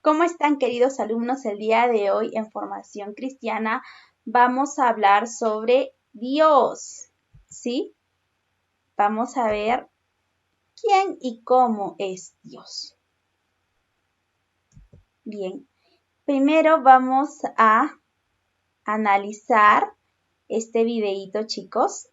¿Cómo están, queridos alumnos? El día de hoy en Formación Cristiana vamos a hablar sobre Dios, ¿sí? Vamos a ver quién y cómo es Dios. Bien, primero vamos a analizar este videíto, chicos.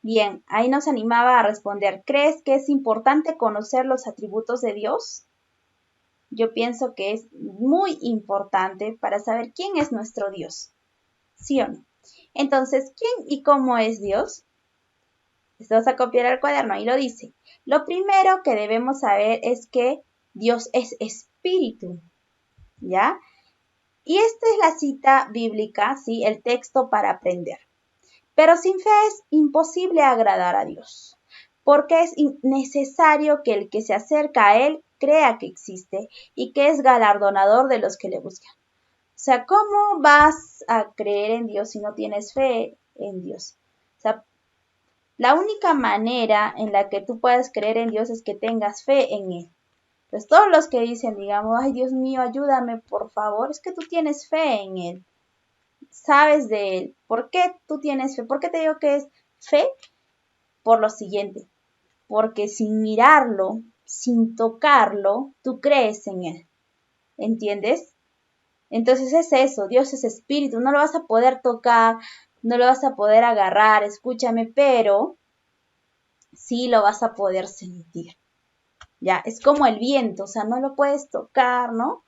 Bien, ahí nos animaba a responder, ¿crees que es importante conocer los atributos de Dios? Yo pienso que es muy importante para saber quién es nuestro Dios, ¿sí o no? Entonces, ¿quién y cómo es Dios? Esto vas a copiar al cuaderno, ahí lo dice. Lo primero que debemos saber es que Dios es espíritu, ¿ya? Y esta es la cita bíblica, ¿sí? El texto para aprender. Pero sin fe es imposible agradar a Dios, porque es necesario que el que se acerca a Él crea que existe y que es galardonador de los que le buscan. O sea, ¿cómo vas a creer en Dios si no tienes fe en Dios? O sea, la única manera en la que tú puedes creer en Dios es que tengas fe en Él. Pues todos los que dicen, digamos, ay Dios mío, ayúdame, por favor, es que tú tienes fe en Él. Sabes de Él. ¿Por qué tú tienes fe? ¿Por qué te digo que es fe? Por lo siguiente, porque sin mirarlo, sin tocarlo, tú crees en Él. ¿Entiendes? Entonces es eso, Dios es espíritu, no lo vas a poder tocar, no lo vas a poder agarrar, escúchame, pero sí lo vas a poder sentir. Ya, es como el viento, o sea, no lo puedes tocar, ¿no?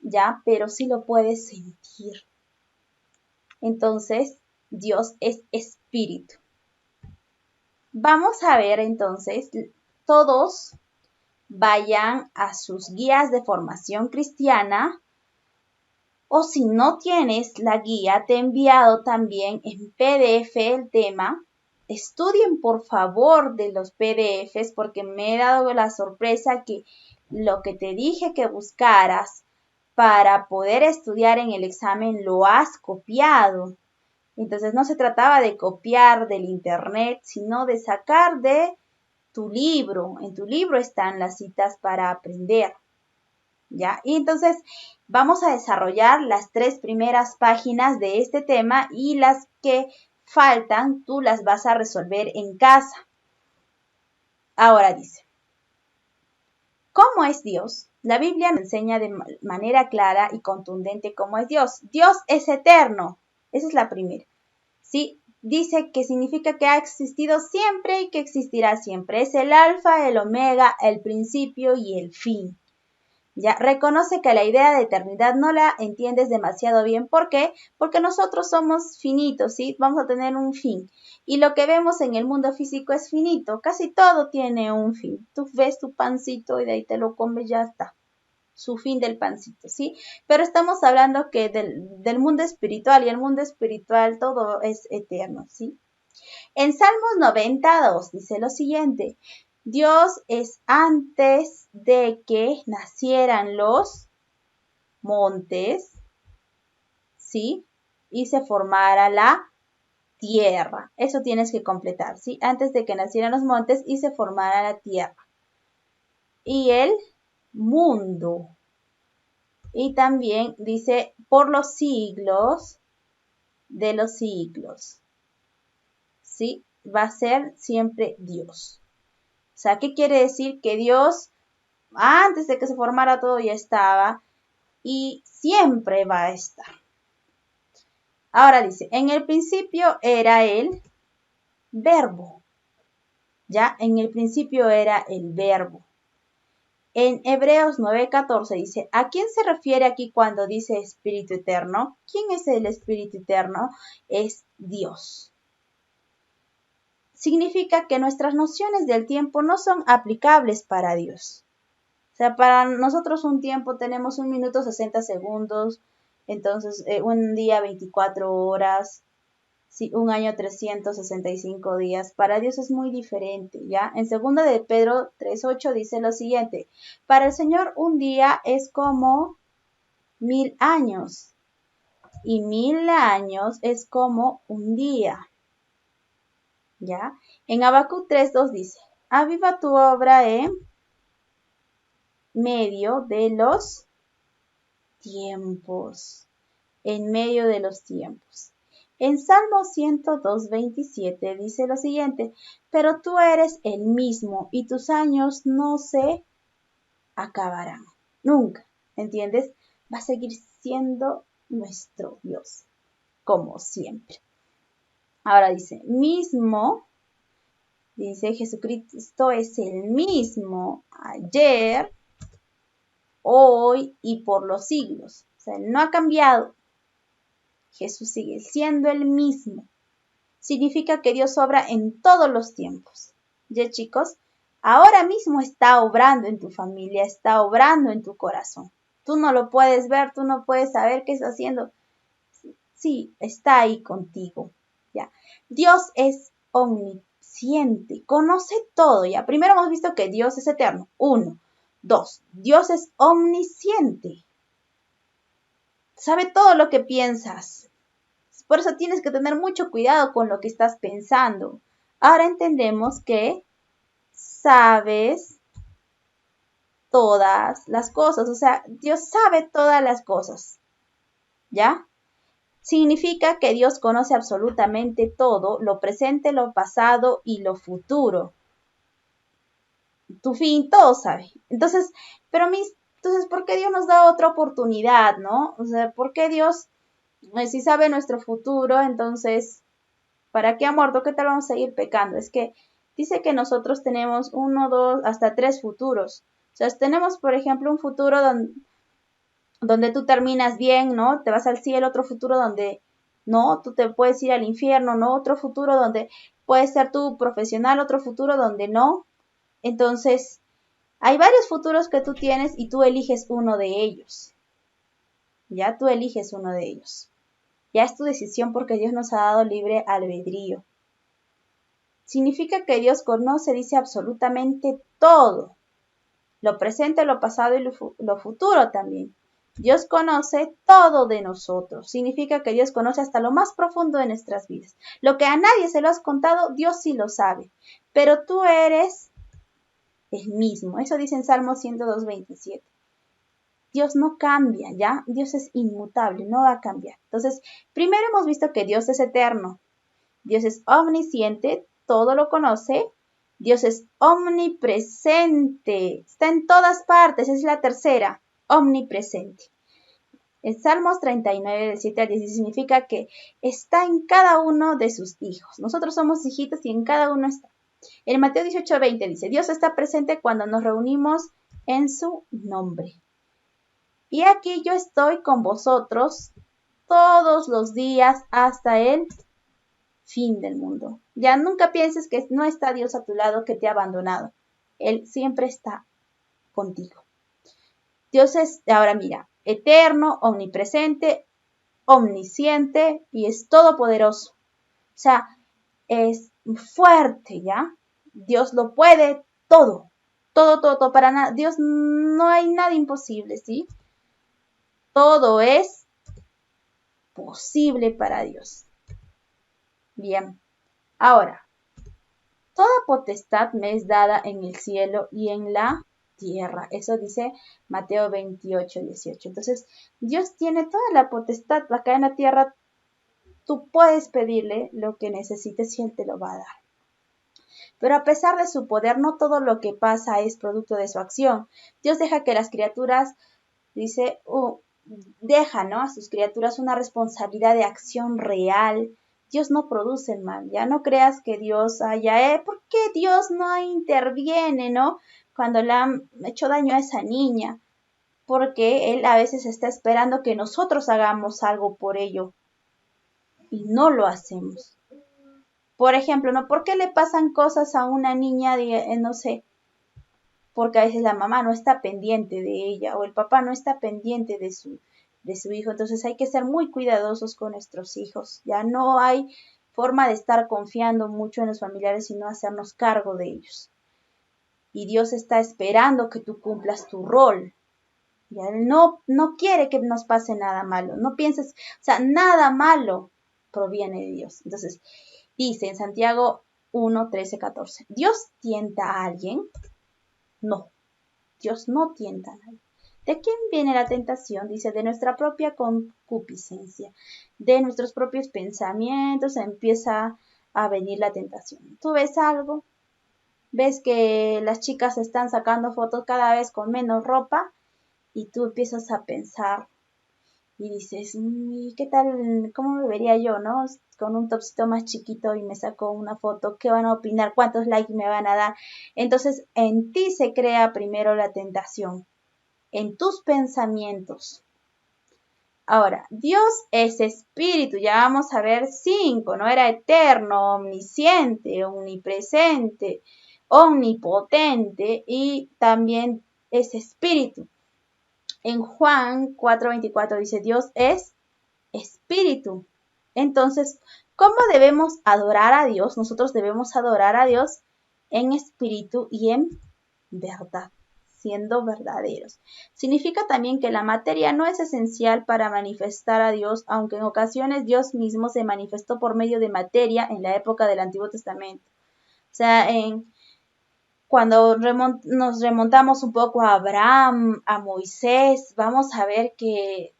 Ya, pero sí lo puedes sentir. Entonces, Dios es espíritu. Vamos a ver entonces, todos vayan a sus guías de formación cristiana, o si no tienes la guía, te he enviado también en PDF el tema. Estudien por favor de los PDFs porque me he dado la sorpresa que lo que te dije que buscaras para poder estudiar en el examen lo has copiado. Entonces no se trataba de copiar del internet, sino de sacar de tu libro. En tu libro están las citas para aprender. ¿Ya? Y entonces vamos a desarrollar las 3 primeras páginas de este tema y las que faltan tú las vas a resolver en casa. Ahora dice, ¿cómo es Dios? La Biblia nos enseña de manera clara y contundente cómo es Dios. Dios es eterno. Esa es la primera. ¿Sí? Dice que significa que ha existido siempre y que existirá siempre. Es el alfa, el omega, el principio y el fin. Ya, reconoce que la idea de eternidad no la entiendes demasiado bien. ¿Por qué? Porque nosotros somos finitos, ¿sí? Vamos a tener un fin. Y lo que vemos en el mundo físico es finito. Casi todo tiene un fin. Tú ves tu pancito y de ahí te lo comes, ya está. Su fin del pancito, ¿sí? Pero estamos hablando que del mundo espiritual, y el mundo espiritual todo es eterno, ¿sí? En Salmos 92 dice lo siguiente, Dios es antes de que nacieran los montes, ¿sí? Y se formara la tierra. Eso tienes que completar, ¿sí? Antes de que nacieran los montes y se formara la tierra. Y el mundo. Y también dice, por los siglos de los siglos. ¿Sí? Va a ser siempre Dios. O sea, ¿qué quiere decir? Que Dios antes de que se formara todo ya estaba y siempre va a estar. Ahora dice, en el principio era el verbo. Ya, en el principio era el verbo. En Hebreos 9:14 dice, ¿a quién se refiere aquí cuando dice Espíritu Eterno? ¿Quién es el Espíritu Eterno? Es Dios. Significa que nuestras nociones del tiempo no son aplicables para Dios. O sea, para nosotros un tiempo tenemos 1 minuto 60 segundos, entonces un día 24 horas, sí, un año 365 días. Para Dios es muy diferente, ¿ya? En 2 de Pedro 3:8 dice lo siguiente, para el Señor un día es como 1000 años y 1000 años es como un día, ¿ya? En Habacuc 3:2 dice, aviva tu obra en medio de los tiempos, en medio de los tiempos. En Salmo 102:27 dice lo siguiente, pero tú eres el mismo y tus años no se acabarán, nunca, ¿entiendes? Va a seguir siendo nuestro Dios, como siempre. Ahora dice, dice Jesucristo es el mismo ayer, hoy y por los siglos. O sea, no ha cambiado. Jesús sigue siendo el mismo. Significa que Dios obra en todos los tiempos. ¿Ya, chicos? Ahora mismo está obrando en tu familia, está obrando en tu corazón. Tú no lo puedes ver, tú no puedes saber qué está haciendo. Sí, está ahí contigo. ¿Ya? Dios es omnisciente, conoce todo. ¿Ya? Primero hemos visto que Dios es eterno. 1. 2. Dios es omnisciente. Sabe todo lo que piensas. Por eso tienes que tener mucho cuidado con lo que estás pensando. Ahora entendemos que sabes todas las cosas. O sea, Dios sabe todas las cosas. ¿Ya? Significa que Dios conoce absolutamente todo, lo presente, lo pasado y lo futuro. Tu fin, todo sabe. Entonces, ¿por qué Dios nos da otra oportunidad, no? O sea, ¿por qué Dios, si sabe nuestro futuro, entonces, ¿para qué ha muerto? ¿Qué tal vamos a seguir pecando? Es que dice que nosotros tenemos 1, 2, hasta 3 futuros. O sea, tenemos, por ejemplo, un futuro donde tú terminas bien, ¿no? Te vas al cielo, otro futuro donde, no, tú te puedes ir al infierno, ¿no? Otro futuro donde puedes ser tú profesional, otro futuro donde no. Entonces, hay varios futuros que tú tienes y tú eliges uno de ellos. Ya tú eliges uno de ellos. Ya es tu decisión porque Dios nos ha dado libre albedrío. Significa que Dios conoce, dice absolutamente todo. Lo presente, lo pasado y lo futuro también. Dios conoce todo de nosotros. Significa que Dios conoce hasta lo más profundo de nuestras vidas. Lo que a nadie se lo has contado, Dios sí lo sabe. Pero tú eres el mismo. Eso dice en Salmo 102:27. Dios no cambia, ¿ya? Dios es inmutable, no va a cambiar. Entonces, primero hemos visto que Dios es eterno. Dios es omnisciente, todo lo conoce. Dios es omnipresente, está en todas partes, es la tercera, omnipresente. En Salmos 39, del 7 al 10 significa que está en cada uno de sus hijos. Nosotros somos hijitos y en cada uno está. En Mateo 18:20 dice, Dios está presente cuando nos reunimos en su nombre. Y aquí yo estoy con vosotros todos los días hasta el fin del mundo. Ya nunca pienses que no está Dios a tu lado, que te ha abandonado. Él siempre está contigo. Dios es, ahora mira, eterno, omnipresente, omnisciente y es todopoderoso. O sea, es fuerte, ¿ya? Dios lo puede todo. Todo. Para nada. Dios no hay nada imposible, ¿sí? Todo es posible para Dios. Bien. Ahora, toda potestad me es dada en el cielo y en la tierra. Eso dice Mateo 28:18. Entonces, Dios tiene toda la potestad acá en la tierra. Tú puedes pedirle lo que necesites y Él te lo va a dar. Pero a pesar de su poder, no todo lo que pasa es producto de su acción. Dios deja que las criaturas, dice, deja, ¿no?, a sus criaturas una responsabilidad de acción real. Dios no produce el mal, ya no creas que Dios haya, ¿por qué Dios no interviene, no?, cuando le han hecho daño a esa niña? Porque Él a veces está esperando que nosotros hagamos algo por ello y no lo hacemos. Por ejemplo, ¿no?, ¿por qué le pasan cosas a una niña, no sé? Porque a veces la mamá no está pendiente de ella o el papá no está pendiente de su hijo. Entonces hay que ser muy cuidadosos con nuestros hijos. Ya no hay forma de estar confiando mucho en los familiares, sino hacernos cargo de ellos. Y Dios está esperando que tú cumplas tu rol. Ya Él no quiere que nos pase nada malo. No pienses, o sea, nada malo proviene de Dios. Entonces, dice en Santiago 1, 13, 14, ¿Dios tienta a alguien? No, Dios no tienta a nadie. ¿De quién viene la tentación? Dice, de nuestra propia concupiscencia, de nuestros propios pensamientos empieza a venir la tentación. ¿Tú ves algo? ¿Ves que las chicas están sacando fotos cada vez con menos ropa? Y tú empiezas a pensar y dices, ¿y qué tal? ¿Cómo me vería yo, no? Con un topsito más chiquito y me saco una foto, ¿qué van a opinar? ¿Cuántos likes me van a dar? Entonces, en ti se crea primero la tentación, en tus pensamientos. Ahora, Dios es espíritu, ya vamos a ver 5, ¿no? Era eterno, omnisciente, omnipresente, omnipotente y también es espíritu. En Juan 4:24 dice, Dios es espíritu. Entonces, ¿cómo debemos adorar a Dios? Nosotros debemos adorar a Dios en espíritu y en verdad, siendo verdaderos. Significa también que la materia no es esencial para manifestar a Dios, aunque en ocasiones Dios mismo se manifestó por medio de materia en la época del Antiguo Testamento. O sea, cuando nos remontamos un poco a Abraham, a Moisés, vamos a ver que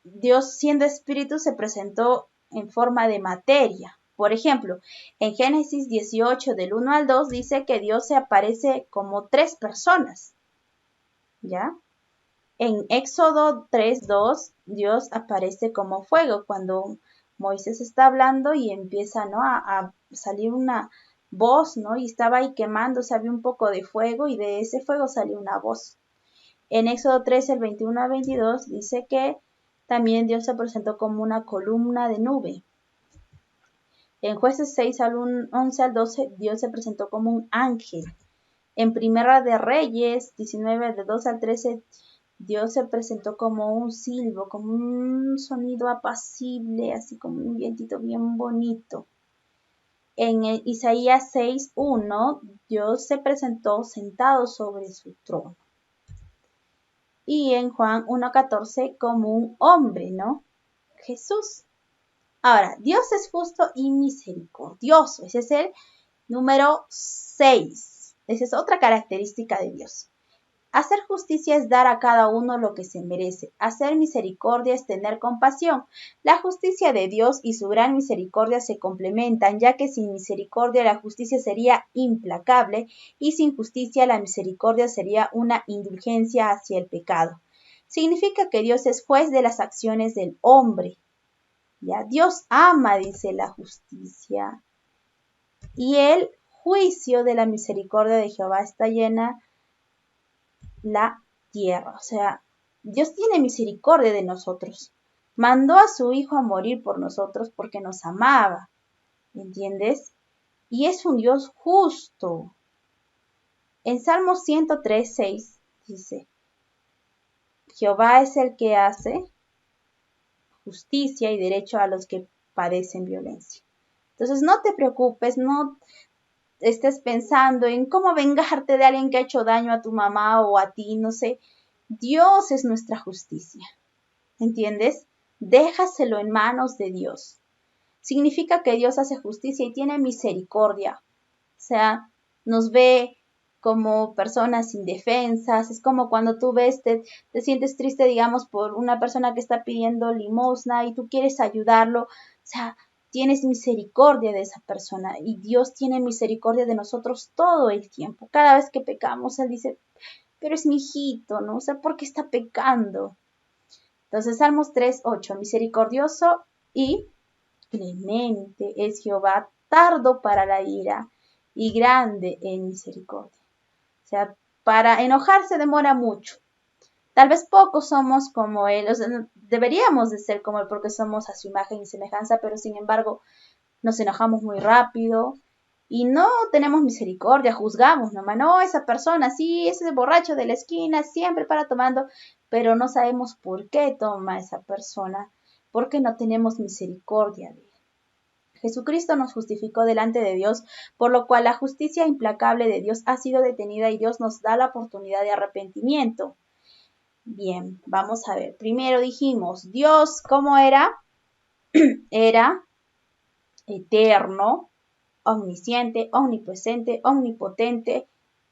Dios, siendo espíritu, se presentó en forma de materia. Por ejemplo, en Génesis 18, del 1 al 2, dice que Dios se aparece como 3 personas. ¿Ya? En Éxodo 3:2, Dios aparece como fuego cuando Moisés está hablando y empieza, ¿no?, a salir una voz, ¿no? Y estaba ahí quemándose, había un poco de fuego y de ese fuego salió una voz. En Éxodo 3, el 21 al 22, dice que también Dios se presentó como una columna de nube. En Jueces 6, al 11 al 12, Dios se presentó como un ángel. En Primera de Reyes 19, de 2 al 13, Dios se presentó como un silbo, como un sonido apacible, así como un vientito bien bonito. En Isaías 6:1, Dios se presentó sentado sobre su trono. Y en Juan 1:14 como un hombre, ¿no? Jesús. Ahora, Dios es justo y misericordioso. Ese es el número 6. Esa es otra característica de Dios. Hacer justicia es dar a cada uno lo que se merece. Hacer misericordia es tener compasión. La justicia de Dios y su gran misericordia se complementan, ya que sin misericordia la justicia sería implacable y sin justicia la misericordia sería una indulgencia hacia el pecado. Significa que Dios es juez de las acciones del hombre. ¿Ya? Dios ama, dice, la justicia. Y el juicio de la misericordia de Jehová está llena la tierra. O sea, Dios tiene misericordia de nosotros. Mandó a su Hijo a morir por nosotros porque nos amaba. ¿Entiendes? Y es un Dios justo. En Salmo 103:6 dice, Jehová es el que hace justicia y derecho a los que padecen violencia. Entonces no te preocupes, no estés pensando en cómo vengarte de alguien que ha hecho daño a tu mamá o a ti, no sé. Dios es nuestra justicia, ¿entiendes? Déjaselo en manos de Dios. Significa que Dios hace justicia y tiene misericordia. O sea, nos ve como personas indefensas. Es como cuando tú ves, te sientes triste, digamos, por una persona que está pidiendo limosna y tú quieres ayudarlo. O sea, tienes misericordia de esa persona y Dios tiene misericordia de nosotros todo el tiempo. Cada vez que pecamos, Él dice, pero es mi hijito, ¿no? O sea, ¿por qué está pecando? Entonces, Salmos 3:8, misericordioso y clemente es Jehová, tardo para la ira y grande en misericordia. O sea, para enojarse demora mucho. Tal vez pocos somos como Él, o sea, deberíamos de ser como Él porque somos a su imagen y semejanza, pero sin embargo nos enojamos muy rápido y no tenemos misericordia, juzgamos nomás, no, esa persona, sí, ese borracho de la esquina, siempre para tomando, pero no sabemos por qué toma esa persona, porque no tenemos misericordia de Él. Jesucristo nos justificó delante de Dios, por lo cual la justicia implacable de Dios ha sido detenida y Dios nos da la oportunidad de arrepentimiento. Bien, vamos a ver. Primero dijimos, Dios, ¿cómo era? Era eterno, omnisciente, omnipresente, omnipotente,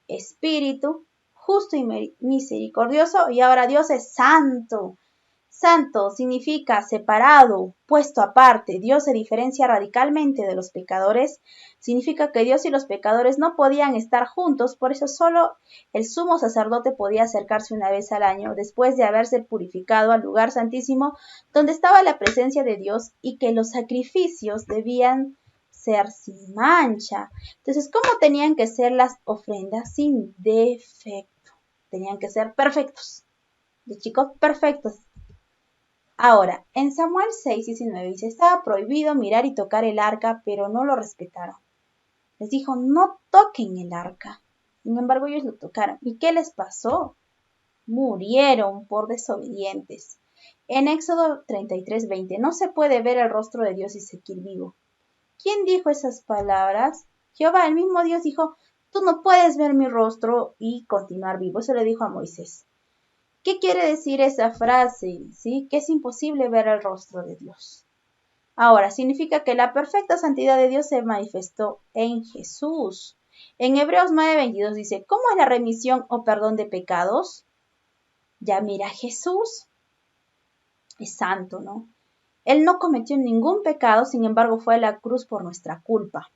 espíritu, justo y misericordioso. Y ahora Dios es santo. Santo significa separado, puesto aparte. Dios se diferencia radicalmente de los pecadores. Significa que Dios y los pecadores no podían estar juntos, por eso solo el sumo sacerdote podía acercarse una vez al año, después de haberse purificado al lugar santísimo, donde estaba la presencia de Dios, y que los sacrificios debían ser sin mancha. Entonces, ¿cómo tenían que ser las ofrendas? Sin defecto. Tenían que ser perfectos. Los chicos perfectos. Ahora, en Samuel 6:19 dice, estaba prohibido mirar y tocar el arca, pero no lo respetaron. Les dijo, no toquen el arca. Sin embargo, ellos lo tocaron. ¿Y qué les pasó? Murieron por desobedientes. En Éxodo 33:20, no se puede ver el rostro de Dios y seguir vivo. ¿Quién dijo esas palabras? Jehová, el mismo Dios dijo, tú no puedes ver mi rostro y continuar vivo. Eso le dijo a Moisés. ¿Qué quiere decir esa frase? ¿Sí? Que es imposible ver el rostro de Dios. Ahora, significa que la perfecta santidad de Dios se manifestó en Jesús. En Hebreos 9:22 dice, ¿cómo es la remisión o perdón de pecados? Ya mira, Jesús es santo, ¿no? Él no cometió ningún pecado, sin embargo fue a la cruz por nuestra culpa.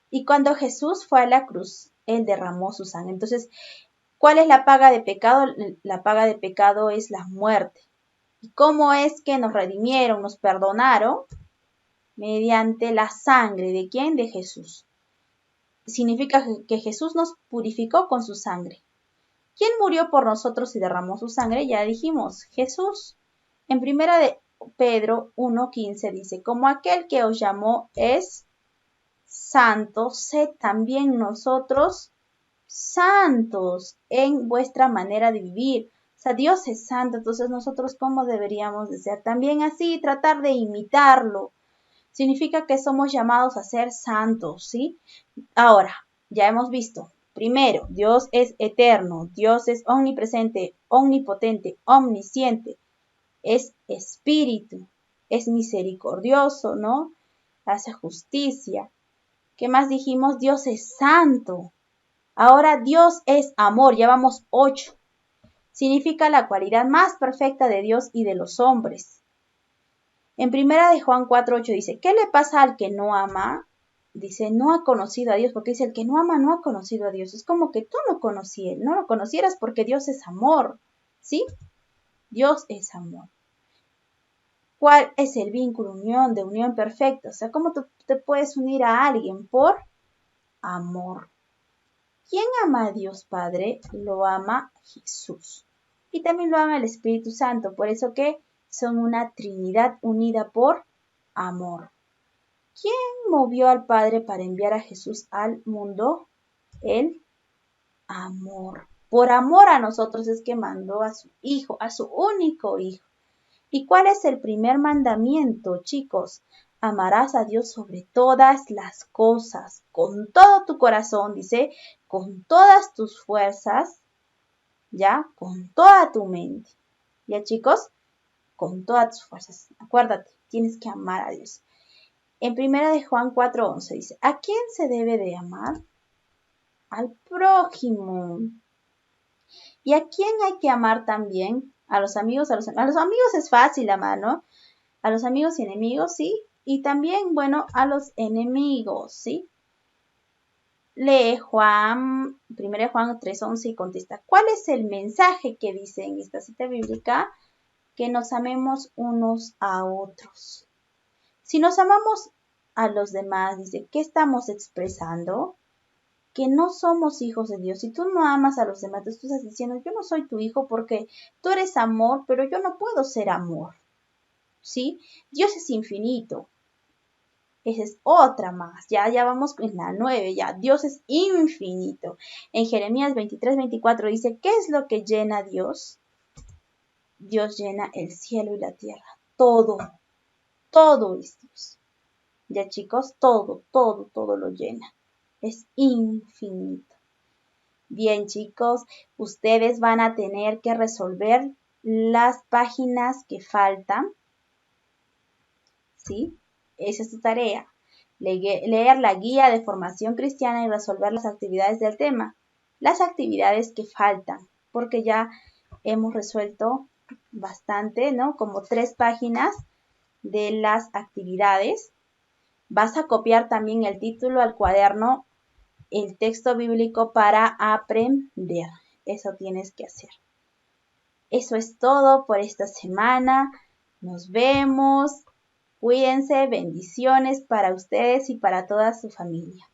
Y cuando Jesús fue a la cruz, Él derramó su sangre. Entonces, ¿cuál es la paga de pecado? La paga de pecado es la muerte. ¿Y cómo es que nos redimieron, nos perdonaron? Mediante la sangre. ¿De quién? De Jesús. Significa que Jesús nos purificó con su sangre. ¿Quién murió por nosotros y derramó su sangre? Ya dijimos, Jesús. En primera de Pedro 1:15 dice, como aquel que os llamó es santo, sed también nosotros santos en vuestra manera de vivir. O sea, Dios es santo, entonces nosotros ¿cómo deberíamos de ser? También así, tratar de imitarlo. Significa que somos llamados a ser santos, ¿sí? Ahora, ya hemos visto. Primero, Dios es eterno, Dios es omnipresente, omnipotente, omnisciente, es espíritu, es misericordioso, ¿no? Hace justicia. ¿Qué más dijimos? Dios es santo. Ahora Dios es amor, ya vamos 8. Significa la cualidad más perfecta de Dios y de los hombres. En primera de Juan 4:8 dice, ¿qué le pasa al que no ama? Dice, no ha conocido a Dios, porque dice, el que no ama no ha conocido a Dios. Es como que tú no lo conocieras porque Dios es amor, ¿sí? Dios es amor. ¿Cuál es el vínculo, de unión perfecta? O sea, ¿cómo tú te puedes unir a alguien? Por amor. ¿Quién ama a Dios Padre? Lo ama Jesús. Y también lo ama el Espíritu Santo. Por eso que son una Trinidad unida por amor. ¿Quién movió al Padre para enviar a Jesús al mundo? El amor. Por amor a nosotros es que mandó a su Hijo, a su único Hijo. ¿Y cuál es el primer mandamiento, chicos? Amarás a Dios sobre todas las cosas, con todo tu corazón, dice, con todas tus fuerzas, ¿ya? Con toda tu mente. ¿Ya, chicos? Con todas tus fuerzas. Acuérdate, tienes que amar a Dios. En primera de Juan 4:11 dice, ¿a quién se debe de amar? Al prójimo. ¿Y a quién hay que amar también? A los amigos, a los amigos es fácil amar, ¿no? A los amigos y enemigos, sí, y también, bueno, a los enemigos, ¿sí? Lee Juan, 1 Juan 3:11 y contesta, ¿cuál es el mensaje que dice en esta cita bíblica? Que nos amemos unos a otros. Si nos amamos a los demás, dice, ¿qué estamos expresando? Que no somos hijos de Dios. Si tú no amas a los demás, tú estás diciendo, yo no soy tu hijo porque tú eres amor, pero yo no puedo ser amor. ¿Sí? Dios es infinito. Esa es otra más. Ya vamos en la 9, ya. Dios es infinito. En Jeremías 23:24 dice, ¿qué es lo que llena Dios? Dios llena el cielo y la tierra. Todo es Dios. Ya chicos, todo lo llena. Es infinito. Bien chicos, ustedes van a tener que resolver las páginas que faltan. ¿Sí? Esa es tu tarea. Leer la guía de formación cristiana y resolver las actividades del tema. Las actividades que faltan, porque ya hemos resuelto bastante, ¿no? Como 3 páginas de las actividades. Vas a copiar también el título al cuaderno, el texto bíblico para aprender. Eso tienes que hacer. Eso es todo por esta semana. Nos vemos. Cuídense, bendiciones para ustedes y para toda su familia.